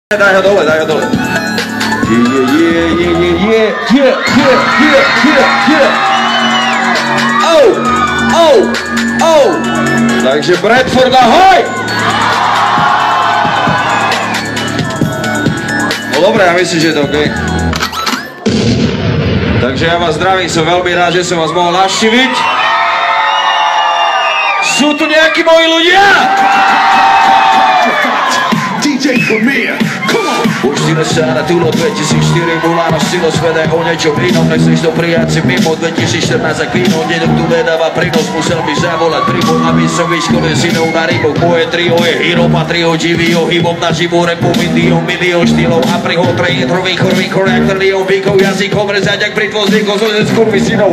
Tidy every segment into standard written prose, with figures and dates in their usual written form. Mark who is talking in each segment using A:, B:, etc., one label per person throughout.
A: Daj ho dole, daj ho dole. Takže Bradford, ahoj! No dobre, ja myslím, že je to OK. Takže ja vás zdravím, som veľmi rád, že som vás mohol navštíviť. Sú tu nejakí moji ľudia? DJ Premier, come on! Už si nesára tulo 2004 bola na stilo svede o niečom inom. Nechceš to prijať si mimo 2014 ak víno. Dedok tu nedáva prínos, musel by zavolať tribu, aby som vyškolil synov na ryboch. Moje trio je hero, patrí ho živý ohybom na živú repu. Milión štýlov a prihod pre intrových chorvých reaktor liom výkov jazykom rezať jak pri tvozníkov zo skurvy synov.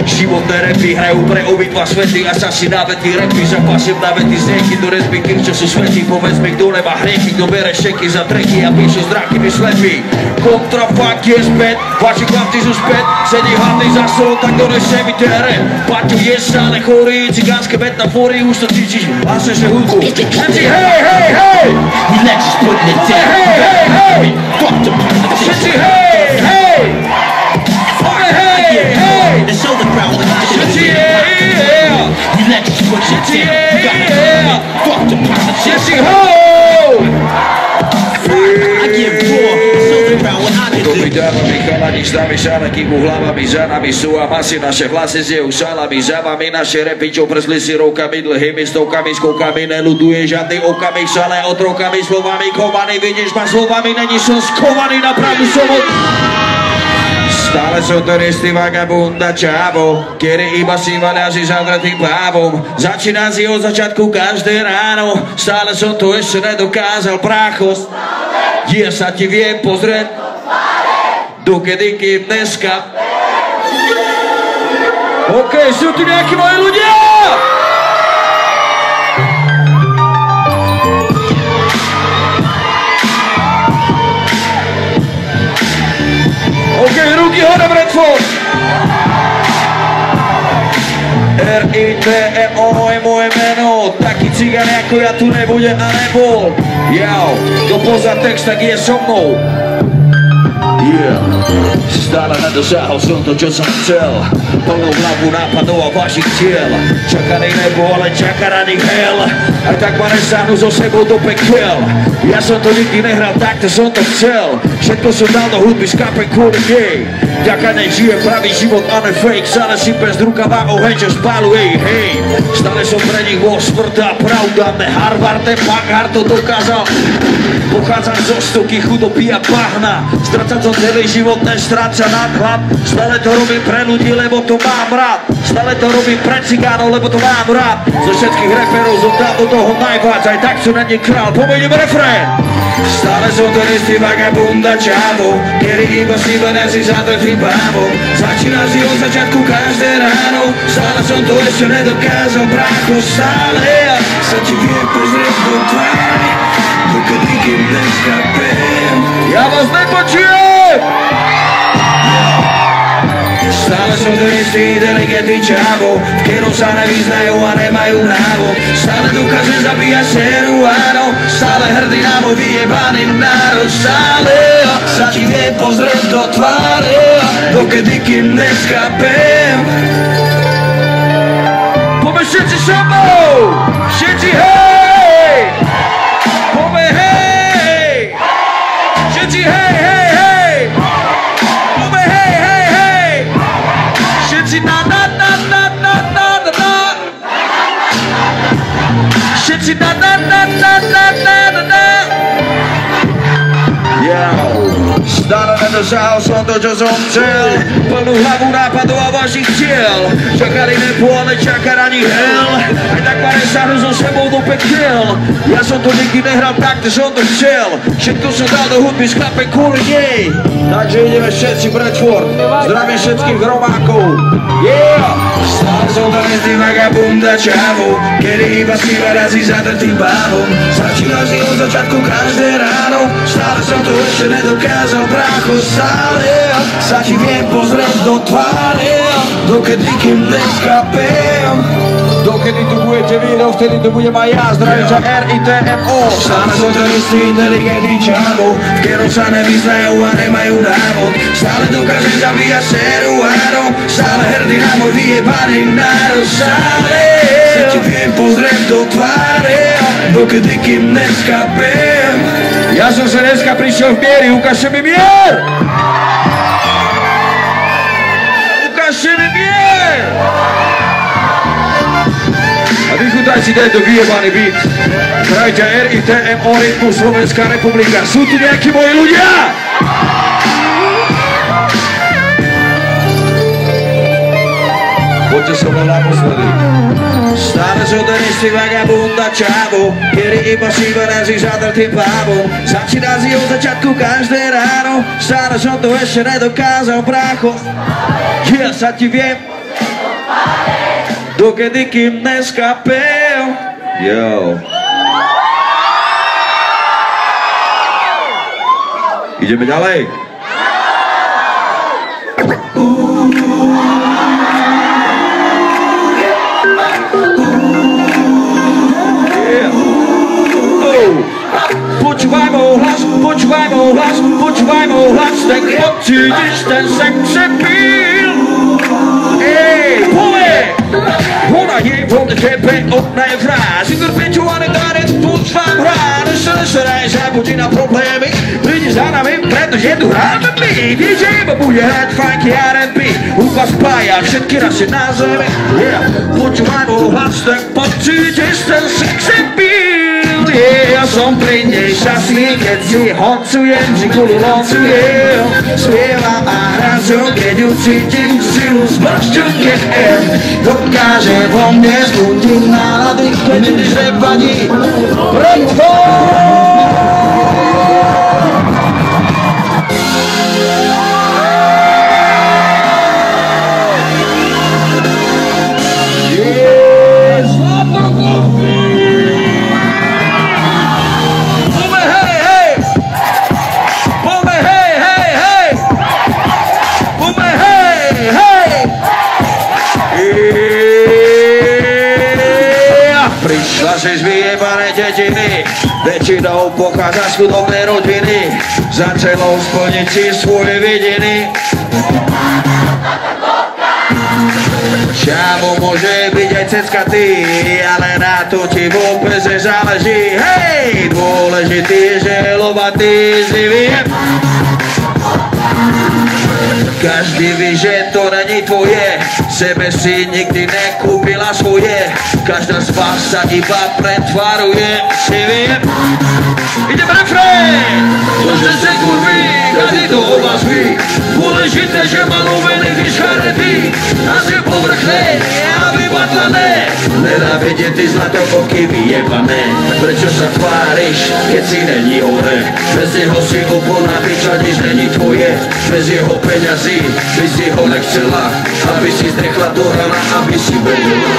A: Životné repy hrajú pre obidva svety a sa si na vety repy zapasím na vety z nieky do rezby kým čo sú svetí. Povedz mi kto nemá hriechy, kto bere šeky za treky a píšu s drákymi slepí. Kontrafakt je späť, vaši chlapci sú späť, sedí hlavný za stolom, tak donese mi ten rap. Paťo je stále chorý, cigánske metafory, už to cítiš, hlasuješ hudbu. Všetci hej, hej, hej! Let's put it down. Hej, hej, hej! Všetci hej, hej! Hej, hej! Všetci hej, hej! Všetci hej, hej! Všetci hej! Komitávami chalani s nami šálekým hlavami za nami sú a masy naše hlasy zjejú šalami za vami naše repy čo prsli si rokami dlhými stovkami skokami neluduje žiadny okamih šalé otrokami slovami kovaný vidíš ma slovami není som skovaný na pravdu som Stále som to istý vagabunda čavo, ktorý iba si vaľaží zavretým bávom. Začína si od začiatku každé ráno, stále som to ešte nedokázal brácho. Ja sa ti viem pozrieť, dokedy kým dneska. OK, sú tu nejakí moji ľudia? OK, ruky hore, Bradford! R-I-T-M-O je moje meno, taký cigán ako ja tu nebude a nebol. Jau, kto pozná text, tak je so mnou. Yeah. Stále nedosáhol som to, čo som chcel. Plnú hlavu nápadov a vašich ciel. Čakaný nebo, ale čaká na nich hell. A tak ma nesáhnu so sebou do pekiel. Ja som to nikdy nehral, takto som to chcel. Všetko som dal do hudby, skápem kvôli nej. Ďaká nej žije pravý život a ne fake. Stále si bez rukava oheň, čo spáluje, hej. Stále som pre nich bol smrta a pravda. Ne Harvard, ne Packard to dokázal. Pochádzam zo stoky chudoby a bahna. Strácam som celý život, nestráca náklad. Stále to robím pre ľudí, lebo to mám rád. Stále to robím pre cigánov, lebo to mám rád. Zo všetkých reperov som dal do toho najviac. Aj tak som na ne král, povedem refrén. Stále som to istý vagabunda čavo, ktorý iba si venecí zadrtý bávom. Začína si od začiatku každé ráno, stále som to ešte nedokázal brácho. Stále ja sa ti viem pozrieť do tváre, dokedy kým neskapem. Ja vás nepočujem! Stále som to istý inteligentný čavo, v ktorom sa nevyznajú a nemajú návod. Stále dokážem zabíjať séru, áno, stále hrdý na môj vyjebaný národ. Stále sa ti viem pozrieť do tváre, dokedy kým neskapem. Poďme všetci so mnou! Všetci hej! Poďme hej! Všetci hej, hej, hej! Poďme hej, hej, hej! Všetci na na na na na na na na. Všetci na na na na na na na na. Stále nedosáhol som to, čo som chcel. Plnú hlavu nápadov a vašich ciel. Čakali nebo, ale čaká na nich hell. Aj tak ma nesáhnu so sebou do pekiel. Ja som to nikdy nehral tak, to som to chcel. Všetko som dal do hudby, sklapem kvôli nej. Takže ideme všetci Bradford. Zdravím všetkých Romákov. Yeah! Stále som to istý vagabunda čavo, ktorý iba si razí zadrtým bávom. Začínal si od začiatku každé ráno, stále som to ešte nedokázal brácho. Stále sa ti viem pozrieť do tváre, dokedy kým neskapem. Dokedy tu budete vy, vtedy tu budem aj ja. Zdravím ťa RITMO.
B: Stále sú to istí inteligentní čávo, v ktorom sa nevyznajú a nemajú návod. Stále dokážem zabíjať séru áno, stále hrdý na môj vyjebaný národ. Stále sa ti viem pozrieť do tváre, dokedy kým neskapem.
A: Ja som sa dneska prišiel v miery, ukážte mi mier! Ukážte mi mier! A vychutaj si tento vyjebaný beat. Zdravite RITMO, Rytmus, Slovenská republika. Sú tu nejakí moji ľudia? Poďte so mnou naposledy. Stále sú ten istý vagabunda čávo, ktorý iba šíba nazi zadrtým pávom. Začína si od začiatku každé ráno, stále som to ešte nedokázal, brácho. Ja sa ti viem dokedy kým neskapel. Yo. Ideme ďalej. Počúvaj môj hlas, tak pocítiš ten sex appeal. Ej, pole! Ona je vo mne tebe odné frázy, perpetuálny tanec, púšť vám hrá, nestaraj sa, buď na problémy, prídi za nami, pretože tu hráme my. DJ iba bude hrať funky R&B, hudba spája všetky rasy na zemi. Počúvaj môj hlas, tak pocítiš ten sex appeal. Ja som pri nej šťastný, keď si honcujem, žikulu loncujem. Spievam a hrazom, keď ju cítim silu zbašťu, keď dokáže vo mne zbudiť nálady, keď nič nevadí. Preto! Prišla si z vyjebanej dediny, väčšinou pochádza z chudobnej rodiny, za celou splniť si svoje vidiny. Čávo môže byť aj ceckatý, ale na to ti vôbec nezáleží. Hej, dôležitý je, že je lovatý, si viem. Každý ví, že to není tvoje, sebe si nikdy nekúpila svoje. Každá z vás sa iba pretvaruje, si viem. Ideme refrén! To, že se kurví, každý to o vás ví. Dôležité, že má lovený vyšcharetý, a že povrchné a vybatlané. Nedá vedieť ty zlatokoky vyjebané. Prečo sa tváriš, keď si není hore? Bez neho si úplná piča, nič není tvoje. Bez jeho peňazí by si ho nechcela, aby si zdechla do hrana, aby si vedela.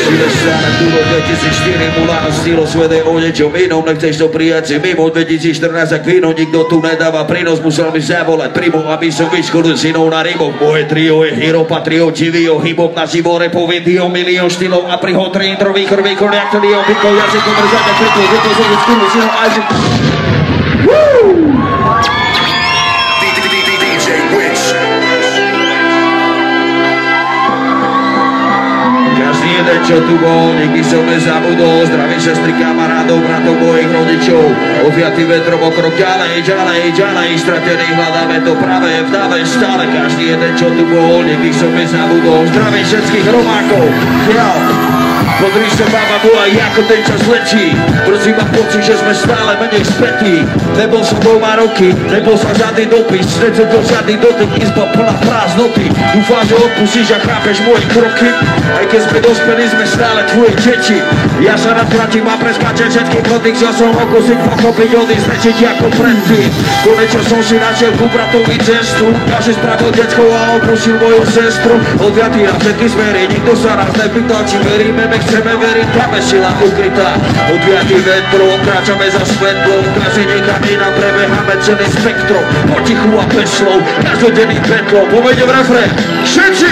A: Ideš sa na túro 2004, Mulano stylo svede o niečom inom, nechceš to prijať si mimo 2014 ak víno, nikto tu nedáva prínos, musel mi zavolať primo, aby som vyškolil synov na rybov. Moje trio je hero, patrio, živio, hip-hop na živo, repový dio, milión štýlov a prihod, tri intro, výchor, reaktor, dio, bytko, jazykom, mrzáka, krytlo, zvytlo, zvytlo, skurvu, synom, ajzi. Jeden, čo tu bol, nikdy som nezabudol. Zdravím sestry, kamarádov, bratov, mojich rodičov. Odviatý vetrom o krok ďalej, ďalej, ďalej. Stratený hľadáme to práve v dáve stále. Každý jeden, čo tu bol, nikdy som nezabudol. Zdravím všetkých Romákov. Podri sa baba bola, ako ten čas lečí. Prosím ma pocit, že sme stále menej spätí. Nebol som doma roky, nebol som žiadny dopis, necítil žiadny dotyk, izba plná prázdnoty. Dúfam, že odpustíš a chápeš moje kroky. Aj keď sme dospeli, sme stále tvoje deti. Ja sa nadvrátim a preskáčem všetkých kroty, chcel som okúsiť, pochopiť, odísť, nečiť ako predtým. Konečne som si našiel ku bratovi cestu, každý spravil detko a opustil moju sestru. Odviatý na všetky smery, nikto sa nás nepýtal, či veríme, chceme veriť, tam je sila ukrytá. Odviatý vetrom, kráčame za svetlom, každý niekam inám prebehame máme celé spektrum, potichu a bez slov, každodenný petlom, povedem refrén, všetci!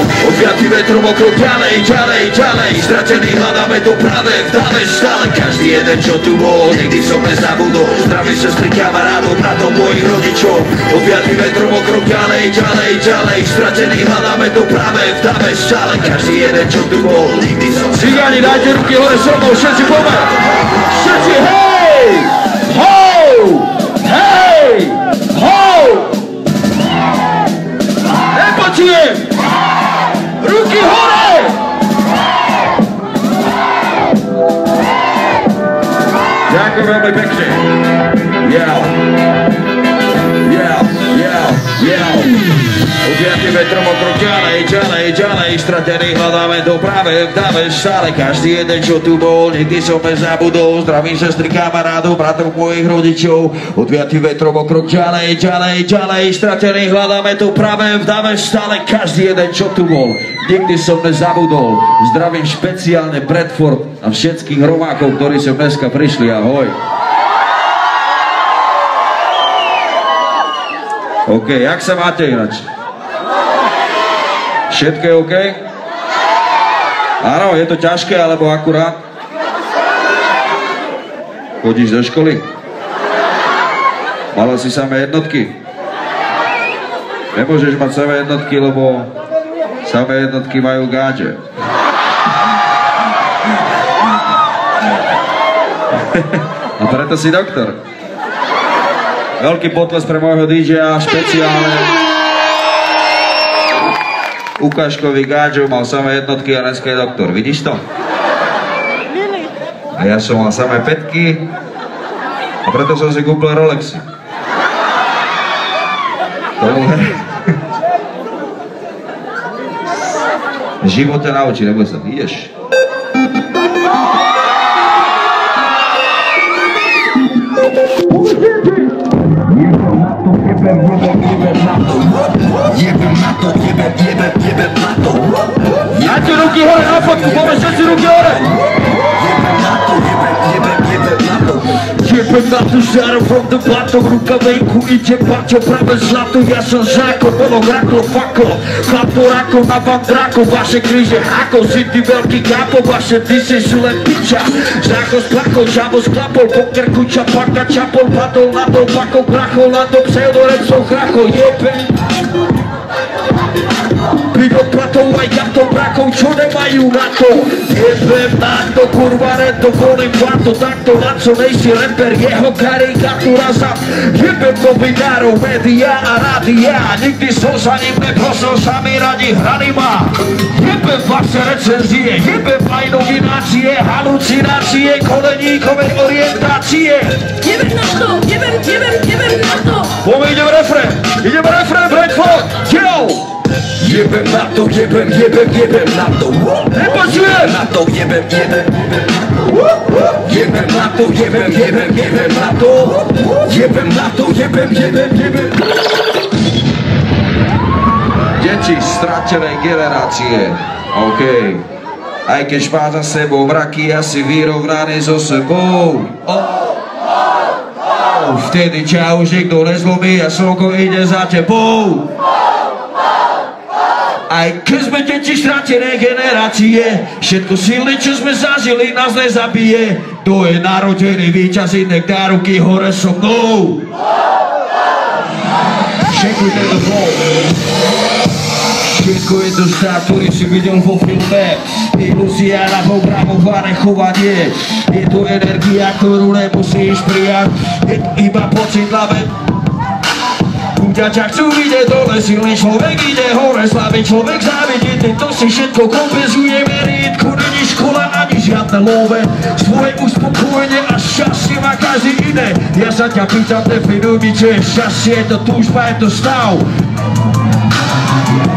A: Odviatý vetrom okrok ďalej, ďalej, ďalej, stratený hľadáme to práve v dáve stále, každý jeden čo tu bol, nikdy som nezabudol, zdraví sestry, kamarádov, bratov, mojich rodičov, odviatý vetrom okrok ďalej, ďalej, ďalej, stratený hľadáme to práve v dáve stále, každý jeden čo tu bol, nikdy som nezabudol. Cigáni, dajte ruky hore so mnou, všetci poďme! Všetci, hej! Ho! Hej! Ho! Nepočujem! Ruky hore! Ďakujem veľmi pekne. Odviatý vetrom okrok ďalej, ďalej, ďalej, stratený hľadáme to práve v dáve stále, každý jeden čo tu bol, nikdy som nezabudol, zdravím sestry, kamarádov, bratov, mojich rodičov, odviatý vetrom okrok ďalej, ďalej, ďalej, stratený hľadáme to práve v dáve stále, každý jeden čo tu bol, nikdy som nezabudol, zdravím špeciálne Bradford a všetkých Romákov, ktorí sem dneska prišli, ahoj. OK, jak sa máte ináč? Všetko je OK? Áno, je to ťažké, alebo akurát? Chodíš do školy? Mala si samé jednotky? Nemôžeš mať samé jednotky, lebo samé jednotky majú gáče. A preto si doktor. Veľký potles pre môjho DJ-a, špeciálne. Ukážkový gáčov, mal samé jednotky a dneska je doktor. Vidíš to? A ja som mal samé pätky a preto som si kúpil Rolexy. Život ťa naučí, neboj sa, ideš. Dajte ruky hore na fotku, poďme všetci ruky hore! Jebem na tu žáru from the bottom, ruka venku ide paťo, práve zlato, ja som žáko, bolo raklo, faklo, chlapto rako, na vám drako, vaše kríže háko, si ty veľký kápo, vaše disy sú len piča, žáko s plakou, žabo s klapou, poker kuča, paka, čapol, padol na to, pakov, krachol, na to, pseudorepsov, krachol, jebem. Pivo platov aj jachtov brakov, čo nemajú na to. Jebem na to, kurva, reto, volím plato, takto na co nejsi reper, jeho karikatúra za. Jebem novinárov, média a rádia, nikdy som sa ním neprosil, sami radi hrali ma. Jebem vaše recenzie, jebem aj nominácie, halucinácie, koleníkové orientácie.
C: Jebem na to, jebem na to.
A: Ideme refrén, Bradford, yo!
B: Jebem na to, jebem na to.
A: Nepočujem!
B: Na to, jebem na to, jebem na to. Jebem na to, jebem.
A: Deti stratenej generácie, OK. Aj keď má za sebou mraky, asi vyrovnaný so sebou. Vtedy ťa už nikto nezlomí a slnko ide za tebou. Aj keď sme deti stratenej generácie, všetko silné, čo sme zažili, nás nezabije. To je narodený víťaz, inek dá ruky hore so mnou. Všetko je to flow. Všetko je to štát, ktorý si videl vo filme. Ilúzia na programované chovanie. Je to energia, ktorú nemusíš prijať. Je to iba pocit hlave. Ťa chcú vidieť dole, silný človek ide hore, slabý človek závidí, to si všetko kompenzuje, meritku, není škola ani žiadne love, svoje uspokojenie a šťastie má každý iné. Ja sa ťa pýtam, definuj mi, čo je šťastie, je to túžba, je to stav.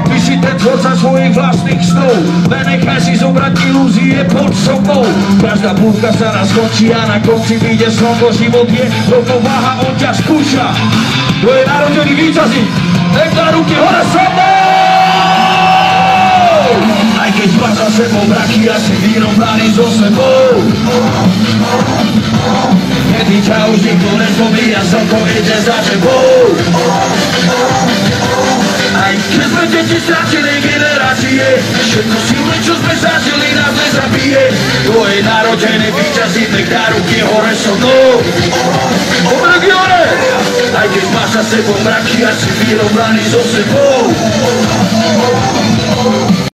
A: Ty si ten tvorca svojich vlastných snov, nenechaj si zobrať ilúzie pod sobou. Každá búdka sa raz skončí a na konci vyjde slnko, život je rovnováha, on ťa skúša. To je narodený víťazí, nech dá ruky hore so mnou! Aj keď máš za sebou mraky, ja si vyrovnaný so sebou. Kedy ťa už nikto nezlomí a
B: jeden za tebou. Aj keď sme deti stratili generácie, všetko síly, čo sme zažili, nás nezabije. Tvoje narodené víťazí, tak dá ruky hore so mnou. Aj keď máš za sebou mraky a si vyrovnaný so sebou.